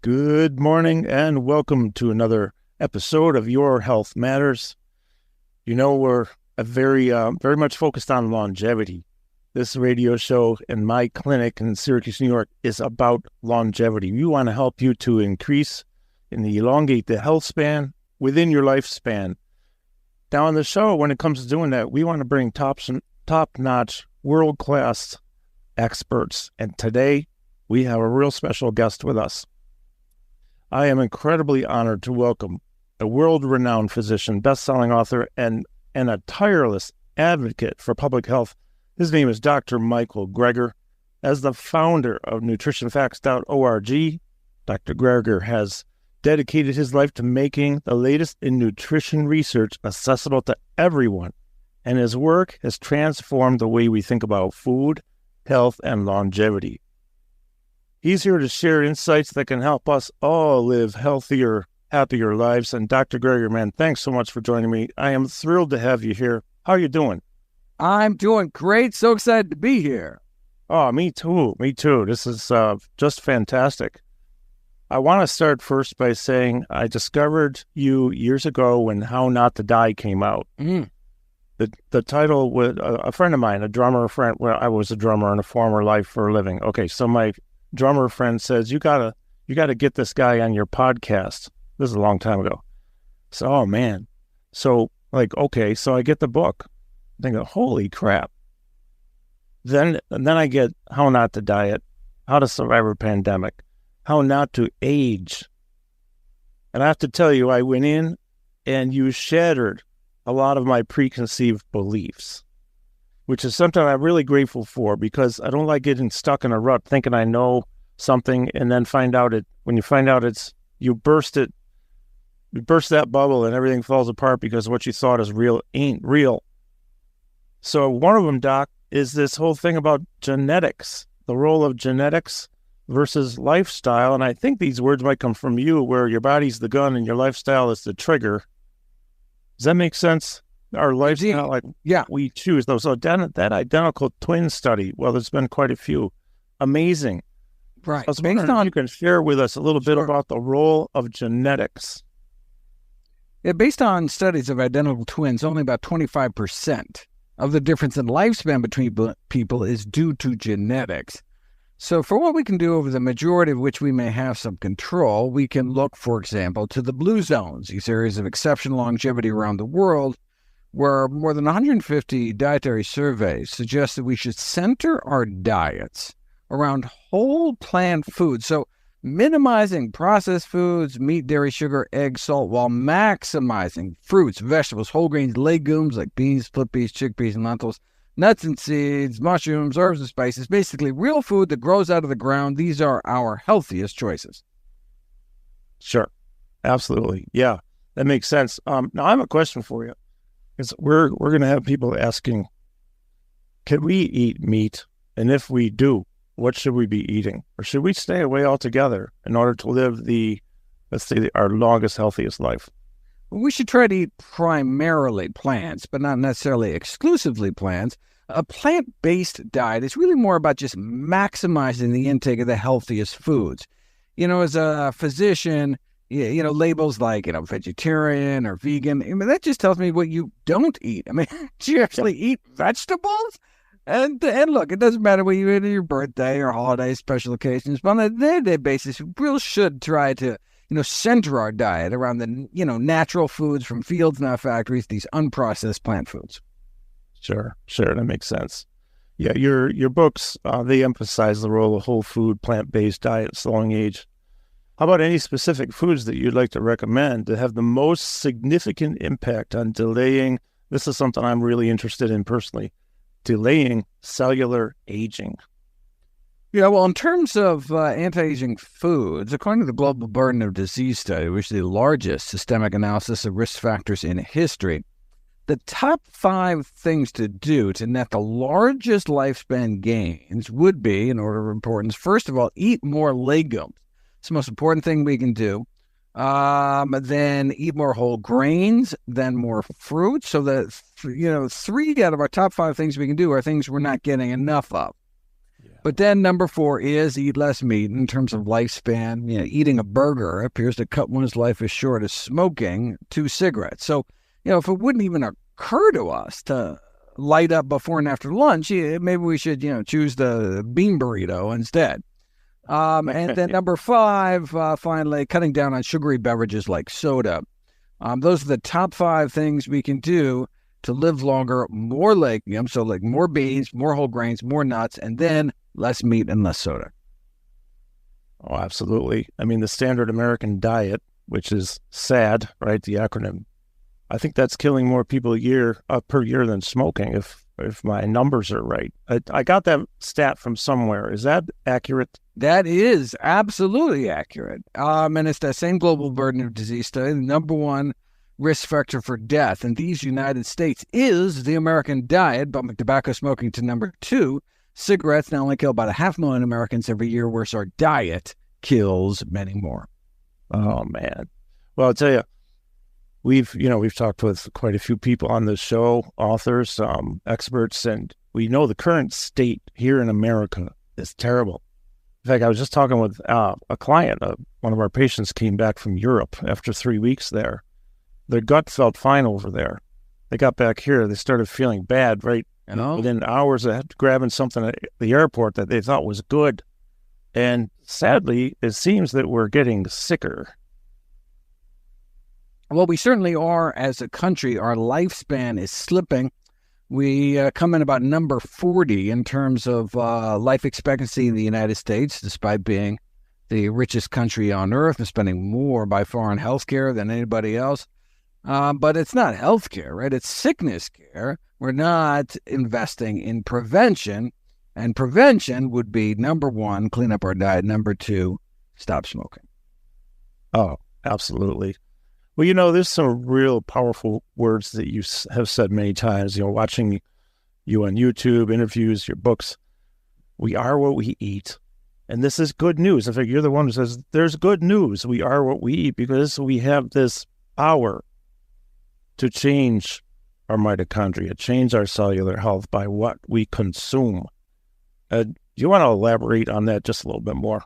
Good morning and welcome to another episode of Your Health Matters. You know, we're very much focused on longevity. This radio show in my clinic in Syracuse, New York is about longevity. We want to help you to increase and elongate the health span within your lifespan. Now on the show, when it comes to doing that, we want to bring top-notch, world-class experts. And today, we have a real special guest with us. I am incredibly honored to welcome a world-renowned physician, best-selling author, and a tireless advocate for public health. His name is Dr. Michael Greger. As the founder of nutritionfacts.org, Dr. Greger has dedicated his life to making the latest in nutrition research accessible to everyone, and his work has transformed the way we think about food, health, and longevity. He's here to share insights that can help us all live healthier, happier lives. And Dr. Greger, man, thanks so much for joining me. I am thrilled to have you here. How are you doing? I'm doing great. So excited to be here. Oh, me too. Me too. This is just fantastic. I want to start first by saying I discovered you years ago when How Not to Die came out. The title was a friend of mine, well, I was a drummer in a former life for a living. Okay, so my drummer friend says, you gotta get this guy on your podcast. This is a long time ago. So, oh man. So okay, so I get the book. I think, holy crap. Then I get How Not to Diet, How to Survive a Pandemic, How Not to Age. And I have to tell you, I went in and you shattered a lot of my preconceived beliefs, which is something I'm really grateful for, because I don't like getting stuck in a rut thinking I know something and then when you find out you burst that bubble and everything falls apart because what you thought is real ain't real. So one of them, Doc, is this whole thing about genetics, the role of genetics versus lifestyle. And I think these words might come from you, where your body's the gun and your lifestyle is the trigger. Does that make sense? Our lifestyle, we choose those. So that identical twin study, well, there's been quite a few. Amazing. Right. I was wondering if you can share with us a little bit about the role of genetics. Yeah, based on studies of identical twins, only about 25% of the difference in lifespan between people is due to genetics. So for what we can do over the majority of which we may have some control, we can look, for example, to the blue zones, these areas of exceptional longevity around the world, where more than 150 dietary surveys suggest that we should center our diets around whole plant foods. So minimizing processed foods, meat, dairy, sugar, eggs, salt, while maximizing fruits, vegetables, whole grains, legumes like beans, split peas, chickpeas, and lentils, nuts and seeds, mushrooms, herbs and spices, basically real food that grows out of the ground. These are our healthiest choices. Sure. Absolutely. Yeah, that makes sense. Now I have a question for you. We're going to have people asking, can we eat meat? And if we do, what should we be eating? Or should we stay away altogether in order to live our longest, healthiest life? We should try to eat primarily plants, but not necessarily exclusively plants. A plant-based diet is really more about just maximizing the intake of the healthiest foods. You know, as a physician, labels like, vegetarian or vegan, that just tells me what you don't eat. Do you actually eat vegetables? And look, it doesn't matter what you eat on your birthday or holidays, special occasions, but on a day-to-day basis, we really should try to, center our diet around the, natural foods from fields, not factories, these unprocessed plant foods. Sure, that makes sense. Yeah, your books, they emphasize the role of whole food, plant-based diet, slowing age. How about any specific foods that you'd like to recommend to have the most significant impact on delaying, this is something I'm really interested in personally, delaying cellular aging? Yeah, well, in terms of anti-aging foods, according to the Global Burden of Disease Study, which is the largest systemic analysis of risk factors in history, the top 5 things to do to net the largest lifespan gains would be, in order of importance, first of all, eat more legumes. It's the most important thing we can do. Then eat more whole grains, then more fruit. So that, 3 out of our top 5 things we can do are things we're not getting enough of. But then number 4 is eat less meat in terms of lifespan. Eating a burger appears to cut one's life as short as smoking 2 cigarettes. So, if it wouldn't even occur to us to light up before and after lunch, maybe we should, choose the bean burrito instead. And then number 5, finally, cutting down on sugary beverages like soda. Those are the top 5 things we can do to live longer, more legumes, so like more beans, more whole grains, more nuts, and then less meat and less soda. Oh, absolutely. I mean, the standard American diet, which is SAD, right? The acronym. I think that's killing more people per year than smoking, if my numbers are right. I got that stat from somewhere. Is that accurate? That is absolutely accurate. And it's that same global burden of disease study. The number 1 risk factor for death in these United States is the American diet, bumping tobacco smoking to number 2. Cigarettes not only kill about 500,000 Americans every year, whereas our diet kills many more. Oh, man. Well, I'll tell you, we've talked with quite a few people on this show, authors, experts, and we know the current state here in America is terrible. In fact, I was just talking with a client. One of our patients came back from Europe after 3 weeks there. Their gut felt fine over there. They got back here. They started feeling bad, right? Within hours of grabbing something at the airport that they thought was good. And sadly, it seems that we're getting sicker. Well, we certainly are as a country. Our lifespan is slipping. We come in about number 40 in terms of life expectancy in the United States, despite being the richest country on earth and spending more by far on healthcare than anybody else. But it's not healthcare, right? It's sickness care. We're not investing in prevention. And prevention would be number 1, clean up our diet. Number 2, stop smoking. Oh, absolutely. Well, there's some real powerful words that you have said many times, watching you on YouTube, interviews, your books. We are what we eat. And this is good news. In fact, you're the one who says there's good news. We are what we eat because we have this power to change our mitochondria, change our cellular health by what we consume. Do you want to elaborate on that just a little bit more?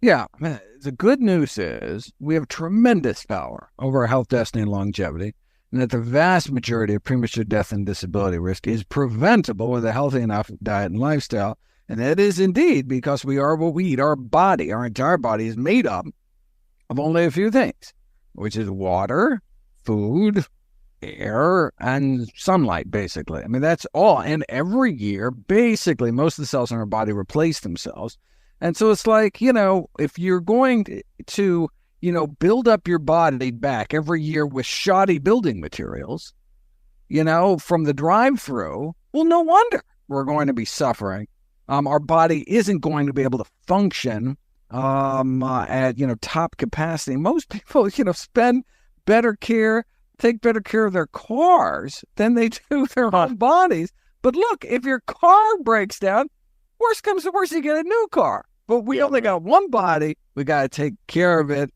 Yeah. The good news is we have tremendous power over our health, destiny, and longevity, and that the vast majority of premature death and disability risk is preventable with a healthy enough diet and lifestyle. And that is indeed because we are what we eat. Our body, our entire body is made up of only a few things, which is water, food, air, and sunlight, basically. I mean, that's all. And every year, basically, most of the cells in our body replace themselves. And so it's like, if you're going to, build up your body back every year with shoddy building materials, from the drive-through, well, no wonder we're going to be suffering. Our body isn't going to be able to function at, top capacity. Most people, take better care of their cars than they do their own bodies. But look, if your car breaks down, worst comes to worst, you get a new car. But we only got one body. We got to take care of it.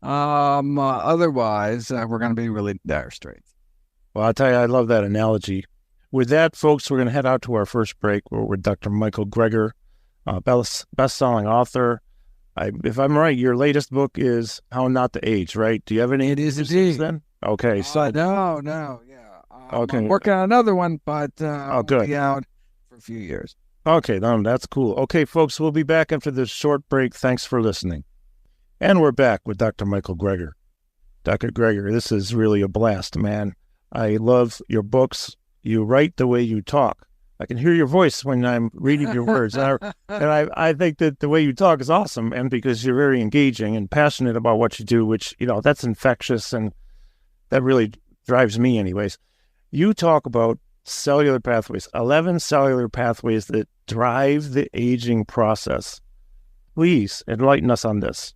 Otherwise, we're going to be really dire straits. Well, I'll tell you, I love that analogy. With that, folks, we're going to head out to our first break. We're with Dr. Michael Greger, best-selling author. If I'm right, your latest book is How Not to Age, right? Do you have any? It is indeed. Then? Okay. No, yeah. Okay. I'm working on another one, but good. We'll be out for a few years. Okay, that's cool. Okay, folks, we'll be back after this short break. Thanks for listening. And we're back with Dr. Michael Greger. Dr. Greger, this is really a blast, man. I love your books. You write the way you talk. I can hear your voice when I'm reading your words. And I think that the way you talk is awesome, and because you're very engaging and passionate about what you do, which, that's infectious, and that really drives me anyways. You talk about cellular pathways, 11 cellular pathways that drive the aging process. Please enlighten us on this.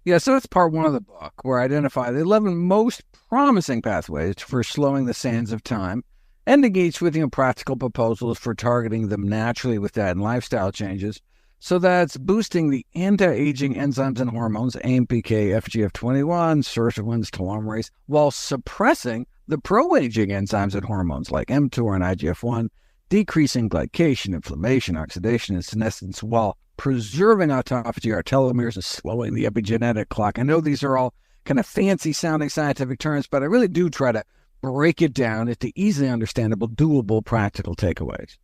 Yeah, so it's part 1 of the book, where I identify the 11 most promising pathways for slowing the sands of time and engage with practical proposals for targeting them naturally with diet and lifestyle changes. So that's boosting the anti-aging enzymes and hormones, AMPK, FGF21, SIRT1, telomerase, while suppressing the pro-aging enzymes and hormones like mTOR and IGF-1, decreasing glycation, inflammation, oxidation, and senescence while preserving autophagy, our telomeres, and slowing the epigenetic clock. I know these are all kind of fancy-sounding scientific terms, but I really do try to break it down into easily understandable, doable, practical takeaways.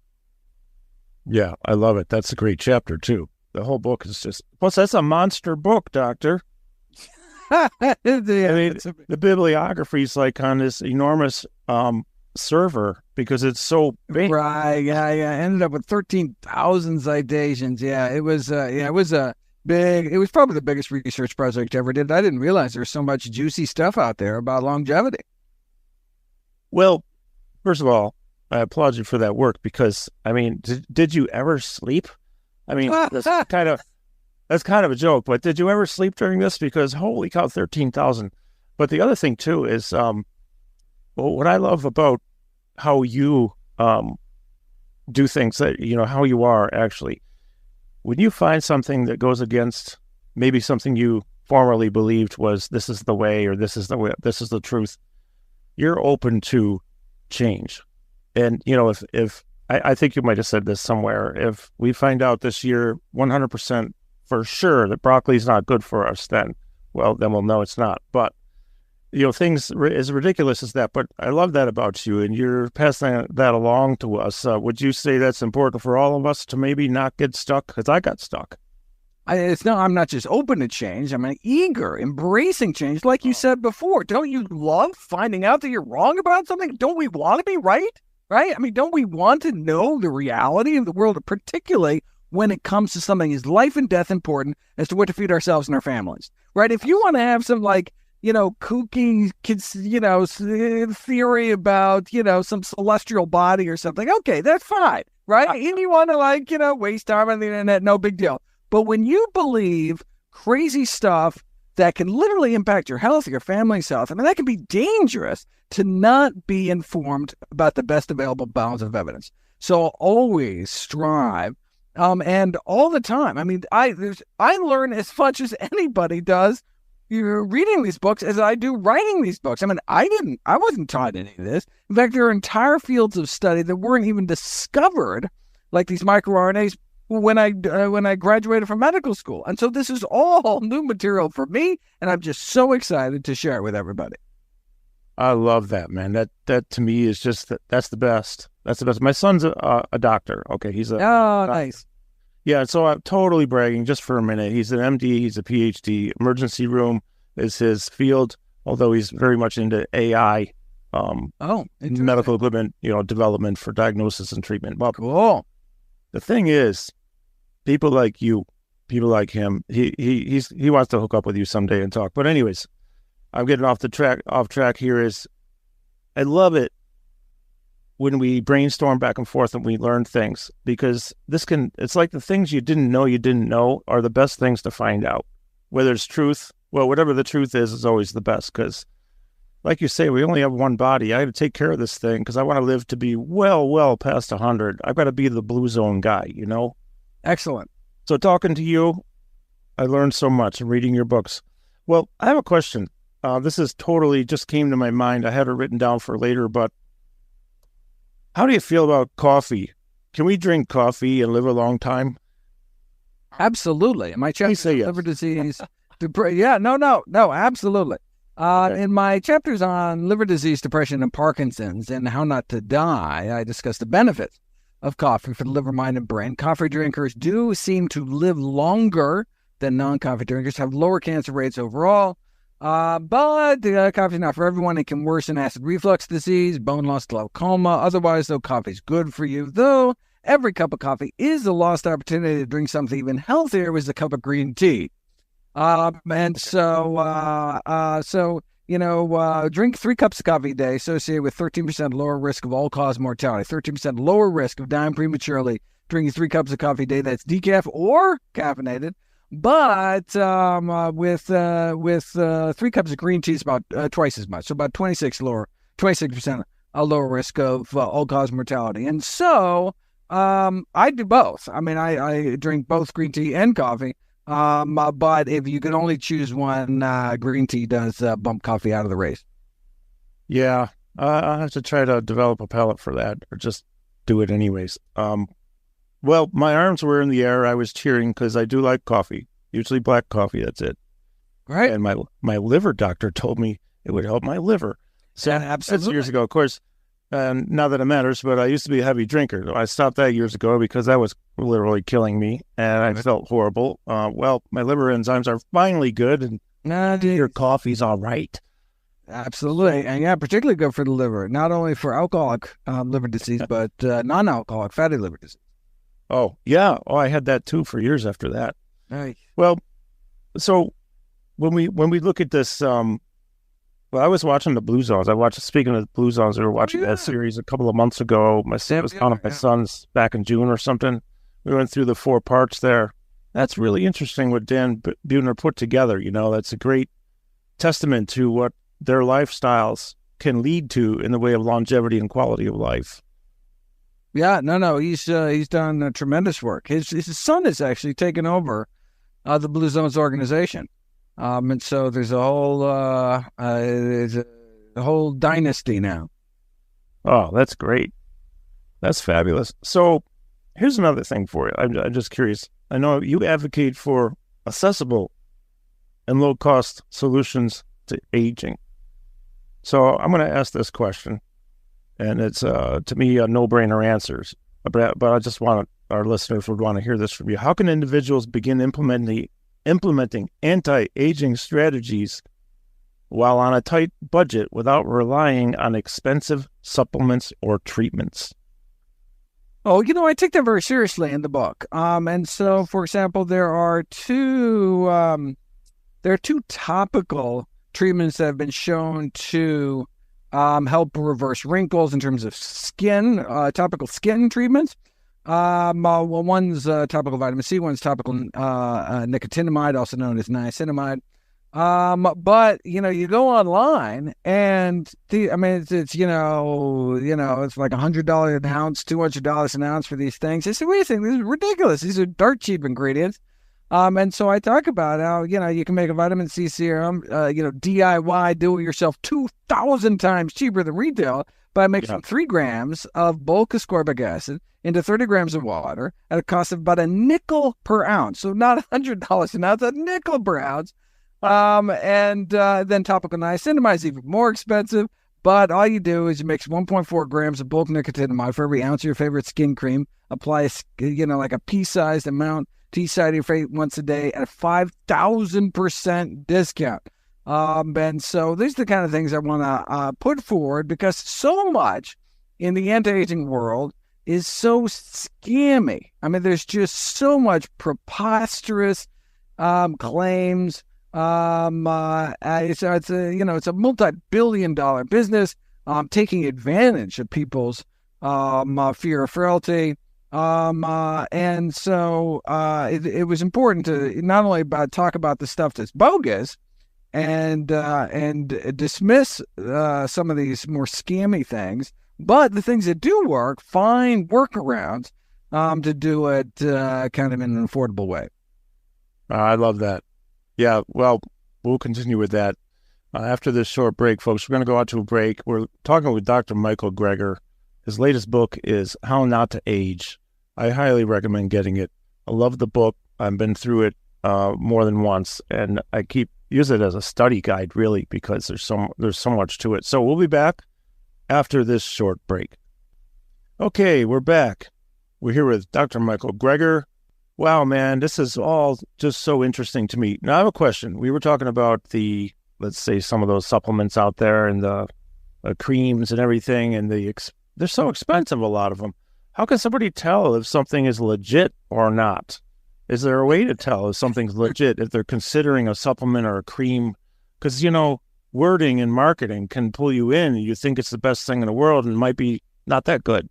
Yeah, I love it. That's a great chapter, too. The whole book is just... Plus, that's a monster book, Doctor. Yeah, the bibliography is like on this enormous server because it's so big. Right, yeah. I ended up with 13,000 citations. Yeah, it was a big... It was probably the biggest research project I ever did. I didn't realize there's so much juicy stuff out there about longevity. Well, first of all, I applaud you for that work because, I mean, did you ever sleep? I mean, that's kind of a joke, but did you ever sleep during this? Because holy cow, 13,000. But the other thing too is, what I love about how you do things, that how you are actually, when you find something that goes against maybe something you formerly believed was this is the way or this is the way, this is the truth, you're open to change. And if I think you might have said this somewhere, if we find out this year 100% for sure that broccoli is not good for us, then we'll know it's not. But things as ridiculous as that. But I love that about you, and you're passing that along to us. Would you say that's important for all of us to maybe not get stuck? Because I got stuck. I'm not just open to change. I'm eager, embracing change, like you said before. Don't you love finding out that you're wrong about something? Don't we want to be right? Right? I mean, don't we want to know the reality of the world, particularly when it comes to something as life and death important as to what to feed ourselves and our families? Right? If you want to have some kooky kids, theory about, some celestial body or something, okay, that's fine. Right? If you want to waste time on the internet, no big deal. But when you believe crazy stuff that can literally impact your health, your family's health, that can be dangerous to not be informed about the best available balance of evidence. So always strive, and all the time. I learn as much as anybody does reading these books as I do writing these books. I wasn't taught any of this. In fact, there are entire fields of study that weren't even discovered, like these microRNAs, when I graduated from medical school. And so this is all new material for me, and I'm just so excited to share it with everybody. I love that, man. That to me is just that's the best. That's the best. My son's a doctor. Okay, he's a nice. Yeah, so I'm totally bragging just for a minute. He's an MD. He's a PhD. Emergency room is his field, although he's very much into AI. Medical equipment, development for diagnosis and treatment. Well, cool. The thing is, people like you, people like him, he wants to hook up with you someday and talk. But anyways, I'm getting off track here. Is I love it when we brainstorm back and forth and we learn things, because it's like the things you didn't know are the best things to find out. Whether it's truth, well, whatever the truth is always the best, because like you say, we only have one body. I got to take care of this thing because I want to live to be well past 100. I've got to be the blue zone guy, Excellent. So talking to you, I learned so much and reading your books. Well, I have a question. This is totally just came to my mind. I had it written down for later, but how do you feel about coffee? Can we drink coffee and live a long time? Absolutely. In my chapters on liver disease, absolutely. Okay. In my chapters on liver disease, depression, and Parkinson's, and how not to die, I discuss the benefits of coffee for the liver, mind, and brain. Coffee drinkers do seem to live longer than non-coffee drinkers, have lower cancer rates overall. But coffee is not for everyone. It can worsen acid reflux disease, bone loss, glaucoma. Otherwise, though, coffee is good for you. Though every cup of coffee is a lost opportunity to drink something even healthier, was a cup of green tea. Drink 3 cups of coffee a day, associated with 13% lower risk of all-cause mortality, 13% lower risk of dying prematurely, drinking 3 cups of coffee a day that's decaf or caffeinated. But with 3 cups of green tea, it's about twice as much, so about 26% lower risk of all-cause mortality. And so I do both. I drink both green tea and coffee. But if you can only choose one, green tea does bump coffee out of the race. Yeah, I have to try to develop a palate for that, or just do it anyways. Well, my arms were in the air. I was cheering because I do like coffee, usually black coffee. That's it. Right. And my liver doctor told me it would help my liver. So Yeah, that's absolutely. years ago, of course. Not that it matters, but I used to be a heavy drinker. I stopped that years ago because that was literally killing me, and I felt horrible. Well, my liver enzymes are finally good, and your coffee's all right. Absolutely. And yeah, particularly good for the liver, not only for alcoholic liver disease, but non-alcoholic fatty liver disease. Oh, yeah. Oh, I had that too for years after that. Right. Well, so when we look at this, well, I was watching the Blue Zones. Speaking of the Blue Zones, we were watching that series a couple of months ago. My son was one of my sons back in June or something. We went through the 4 parts there. That's really interesting what Dan Buettner put together. You know, that's a great testament to what their lifestyles can lead to in the way of longevity and quality of life. Yeah, no, he's done tremendous work. His son has actually taken over the Blue Zones organization, and so there's a whole dynasty now. Oh, that's great. That's fabulous. So here's another thing for you. I'm just curious. I know you advocate for accessible and low-cost solutions to aging. So I'm going to ask this question, and it's, to me, a no-brainer answers. But I just want our listeners would want to hear this from you. How can individuals begin implementing anti-aging strategies while on a tight budget without relying on expensive supplements or treatments? Oh, I take that very seriously in the book. And so, for example, there are two topical treatments that have been shown to help reverse wrinkles in terms of skin, topical skin treatments. Well, one's topical vitamin C, one's topical nicotinamide, also known as niacinamide. But you go online and it's it's like $100 an ounce, $200 an ounce for these things. I said, wait a second, this is ridiculous. These are dirt cheap ingredients. And so I talk about how, you can make a vitamin C serum, DIY, do it yourself 2,000 times cheaper than retail by mixing 3 grams of bulk ascorbic acid into 30 grams of water at a cost of about a nickel per ounce. So not $100 an ounce, a nickel per ounce. And then topical niacinamide is even more expensive, but all you do is you mix 1.4 grams of bulk nicotinamide for every ounce of your favorite skin cream, apply, like a pea-sized amount to each side of your face once a day at a 5,000% discount. And so these are the kind of things I want to put forward, because so much in the anti-aging world is so scammy. I mean, there's just so much preposterous claims. It's a multi-billion-dollar business taking advantage of people's fear of frailty. And so it was important to not only talk about the stuff that's bogus and dismiss some of these more scammy things, but the things that do work, find workarounds to do it kind of in an affordable way. I love that. Yeah, well, we'll continue with that after this short break, folks. We're going to go out to a break. We're talking with Dr. Michael Greger. His latest book is How Not to Age. I highly recommend getting it. I love the book. I've been through it more than once, and I use it as a study guide, really, because there's so much to it. So we'll be back after this short break. Okay, we're back. We're here with Dr. Michael Greger. Wow, man, this is all just so interesting to me. Now, I have a question. We were talking about let's say, some of those supplements out there and the creams and everything, and they're so expensive, a lot of them. How can somebody tell if something is legit or not? Is there a way to tell if something's legit, if they're considering a supplement or a cream? Because, wording and marketing can pull you in, and you think it's the best thing in the world, and it might be not that good.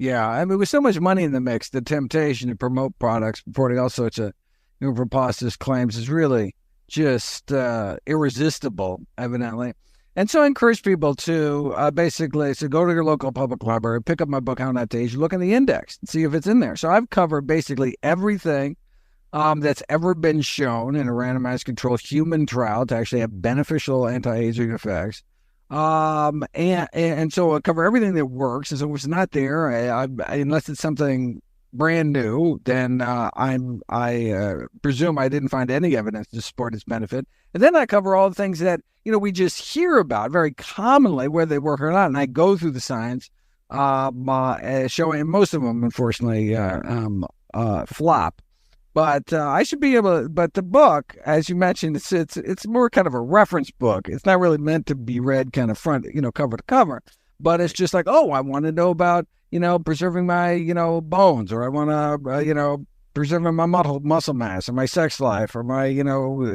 Yeah, I mean, with so much money in the mix, the temptation to promote products, reporting all sorts of preposterous claims is really just irresistible, evidently. And so I encourage people to basically go to your local public library, pick up my book, How Not to Age, look in the index and see if it's in there. So I've covered basically everything that's ever been shown in a randomized controlled human trial to actually have beneficial anti-aging effects. And so I cover everything that works. And so if it's not there, unless it's something brand new, then I presume I didn't find any evidence to support its benefit. And then I cover all the things that, we just hear about very commonly, whether they work or not. And I go through the science, showing most of them, unfortunately, flop. But I should be able to, but the book, as you mentioned, it's more kind of a reference book. It's not really meant to be read kind of front, cover to cover, but it's just like, oh, I want to know about, preserving my, bones, or I want to, preserving my muscle mass, or my sex life, or my,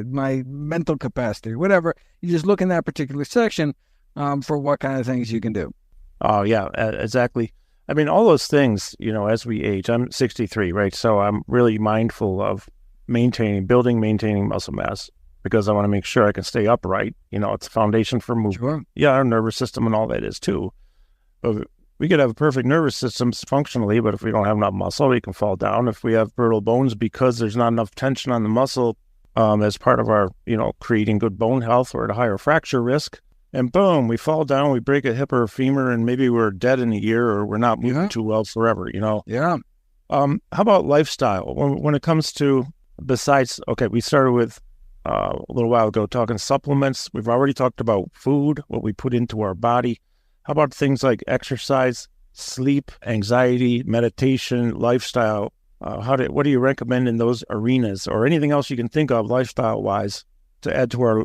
my mental capacity, or whatever. You just look in that particular section for what kind of things you can do. Oh, yeah, exactly. I mean, all those things, as we age, I'm 63, right? So I'm really mindful of maintaining muscle mass, because I want to make sure I can stay upright. It's a foundation for movement. Sure. Yeah, our nervous system and all that is too. But we could have a perfect nervous system functionally, but if we don't have enough muscle, we can fall down. If we have brittle bones because there's not enough tension on the muscle as part of our, creating good bone health, we're at a higher fracture risk. And boom, we fall down, we break a hip or a femur, and maybe we're dead in a year, or we're not moving too well forever, Yeah. How about lifestyle? When it comes to, besides, okay, we started with a little while ago talking supplements. We've already talked about food, what we put into our body. How about things like exercise, sleep, anxiety, meditation, lifestyle? What do you recommend in those arenas, or anything else you can think of lifestyle-wise to add to our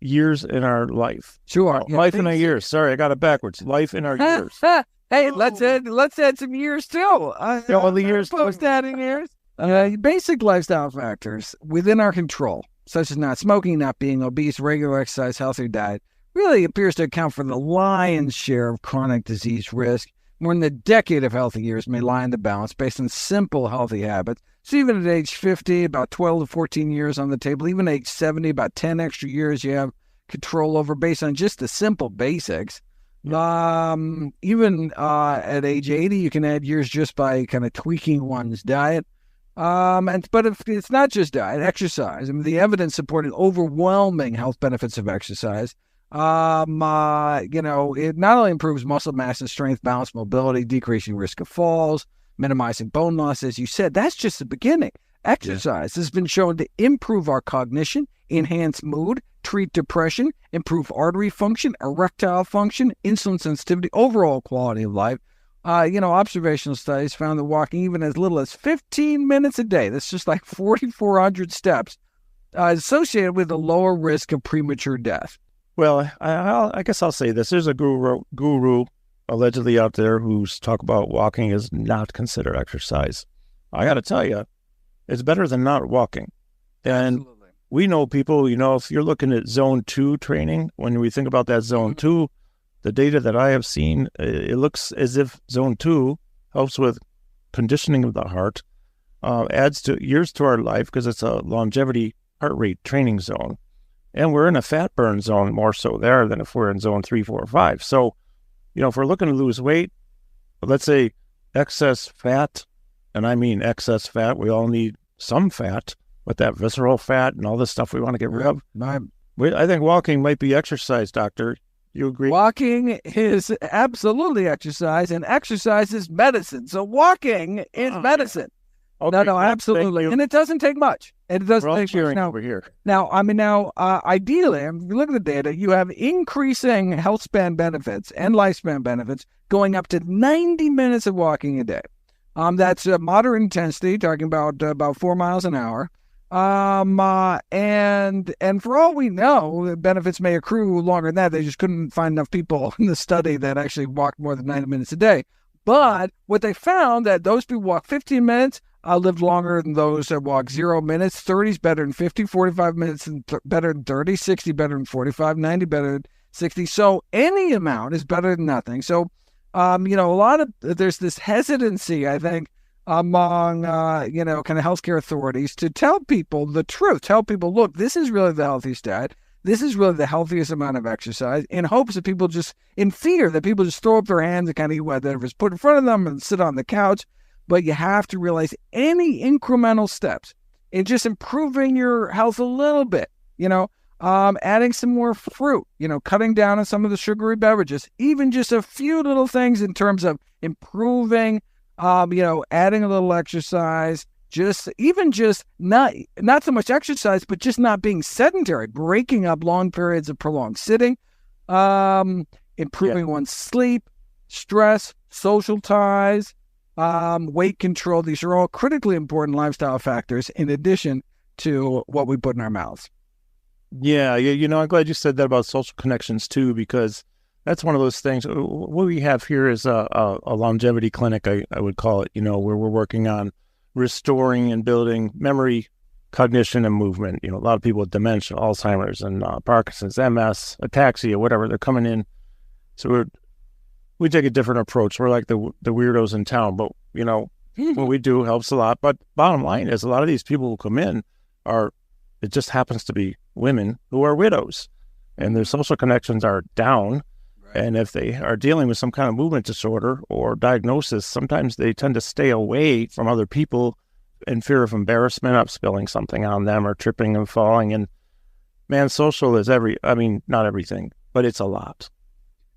years in our life? Sure. Life in our years. Sorry, I got it backwards. Life in our years. Hey, let's add some years too. All the years. Post adding years. Basic lifestyle factors within our control, such as not smoking, not being obese, regular exercise, healthy diet, really appears to account for the lion's share of chronic disease risk. More than a decade of healthy years may lie in the balance based on simple healthy habits. So even at age 50, about 12 to 14 years on the table, even at age 70, about 10 extra years you have control over based on just the simple basics. Even at age 80, you can add years just by kind of tweaking one's diet. But if it's not just diet, exercise. I mean, the evidence supporting overwhelming health benefits of exercise. It not only improves muscle mass and strength, balance, mobility, decreasing risk of falls, minimizing bone loss, as you said. That's just the beginning. Exercise has been shown to improve our cognition, enhance mood, treat depression, improve artery function, erectile function, insulin sensitivity, overall quality of life. Observational studies found that walking even as little as 15 minutes a day, that's just like 4,400 steps, is associated with a lower risk of premature death. Well, I guess I'll say this. There's a guru allegedly out there who's talk about walking is not considered exercise. I got to tell you, it's better than not walking. And Absolutely. We know people, if you're looking at zone 2 training, when we think about that zone 2, the data that I have seen, it looks as if zone 2 helps with conditioning of the heart, adds to years to our life because it's a longevity heart rate training zone. And we're in a fat burn zone more so there than if we're in zone 3, 4, or 5. So, if we're looking to lose weight, let's say excess fat, and I mean excess fat, we all need some fat, but that visceral fat and all this stuff we want to get rid of. I think walking might be exercise, doctor. You agree? Walking is absolutely exercise, and exercise is medicine. So walking is medicine. Okay. No, absolutely. And it doesn't take much. It doesn't take much. Over here. Now, ideally, if you look at the data, you have increasing health span benefits and lifespan benefits going up to 90 minutes of walking a day. That's moderate intensity, talking about 4 miles an hour. And for all we know, the benefits may accrue longer than that. They just couldn't find enough people in the study that actually walked more than 90 minutes a day. But what they found that those people walk 15 minutes lived longer than those that walk 0 minutes. 30 is better than 50, 45 minutes better than 30, 60 better than 45, 90 better than 60. So any amount is better than nothing. So, there's this hesitancy, I think, among, kind of healthcare authorities to tell people the truth. Tell people, look, this is really the healthiest diet. This is really the healthiest amount of exercise, in hopes that people in fear that people just throw up their hands and kind of eat whatever's put in front of them and sit on the couch. But you have to realize any incremental steps in just improving your health a little bit, adding some more fruit, cutting down on some of the sugary beverages, even just a few little things in terms of improving, adding a little exercise, just not so much exercise, but just not being sedentary, breaking up long periods of prolonged sitting, improving one's sleep, stress, social ties, weight control. These are all critically important lifestyle factors in addition to what we put in our mouths. Yeah, I'm glad you said that about social connections too, because that's one of those things. What we have here is a longevity clinic, I would call it, where we're working on restoring and building memory, cognition, and movement. A lot of people with dementia, Alzheimer's, and Parkinson's, MS, ataxia, whatever, they're coming in. So we take a different approach. We're like the weirdos in town, but, what we do helps a lot. But bottom line is a lot of these people who come in it just happens to be women who are widows, and their social connections are down. Right. And if they are dealing with some kind of movement disorder or diagnosis, sometimes they tend to stay away from other people in fear of embarrassment, of spilling something on them or tripping and falling. And man, social is not everything, but it's a lot.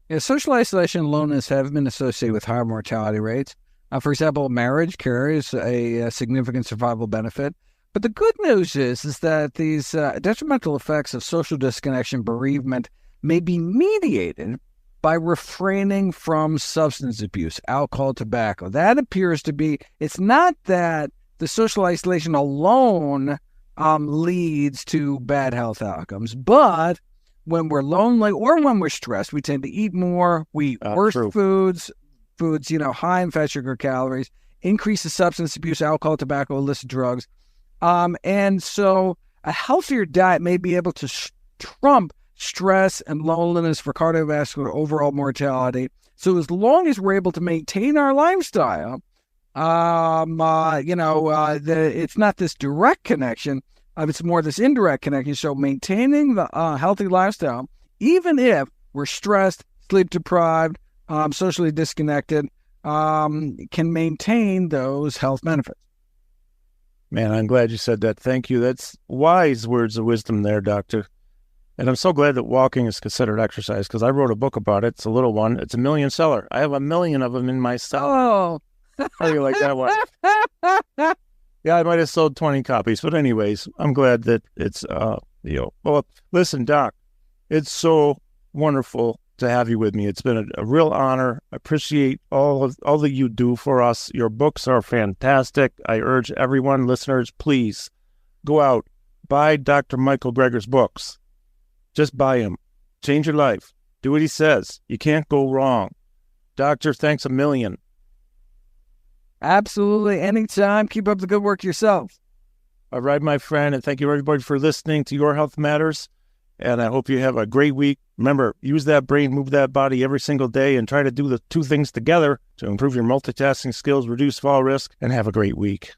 Yeah, social isolation and loneliness have been associated with higher mortality rates. For example, marriage carries a significant survival benefit. But the good news is that these detrimental effects of social disconnection, bereavement, may be mediated by refraining from substance abuse, alcohol, tobacco. That appears to be, it's not that the social isolation alone leads to bad health outcomes, but when we're lonely or when we're stressed, we tend to eat more, we eat worse foods, high in fat, sugar, calories, increase the substance abuse, alcohol, tobacco, illicit drugs. And so a healthier diet may be able to trump stress and loneliness for cardiovascular overall mortality. So as long as we're able to maintain our lifestyle, it's not this direct connection, it's more this indirect connection. So maintaining the healthy lifestyle, even if we're stressed, sleep deprived, socially disconnected, can maintain those health benefits. Man, I'm glad you said that. Thank you. That's wise words of wisdom there, Doctor. And I'm so glad that walking is considered exercise, because I wrote a book about it. It's a little one. It's a million seller. I have 1 million of them in my cellar. Oh. How do you like that one? Yeah, I might have sold 20 copies. But anyways, I'm glad that it's, well, listen, Doc, it's so wonderful to have you with me. It's been a real honor. I appreciate all that you do for us. Your books are fantastic. I urge everyone, listeners, please go out, buy Dr. Michael Greger's books. Just buy him. Change your life. Do what he says. You can't go wrong. Doctor, thanks a million. Absolutely. Anytime. Keep up the good work yourself. All right, my friend. And thank you, everybody, for listening to Your Health Matters. And I hope you have a great week. Remember, use that brain, move that body every single day, and try to do the two things together to improve your multitasking skills, reduce fall risk, and have a great week.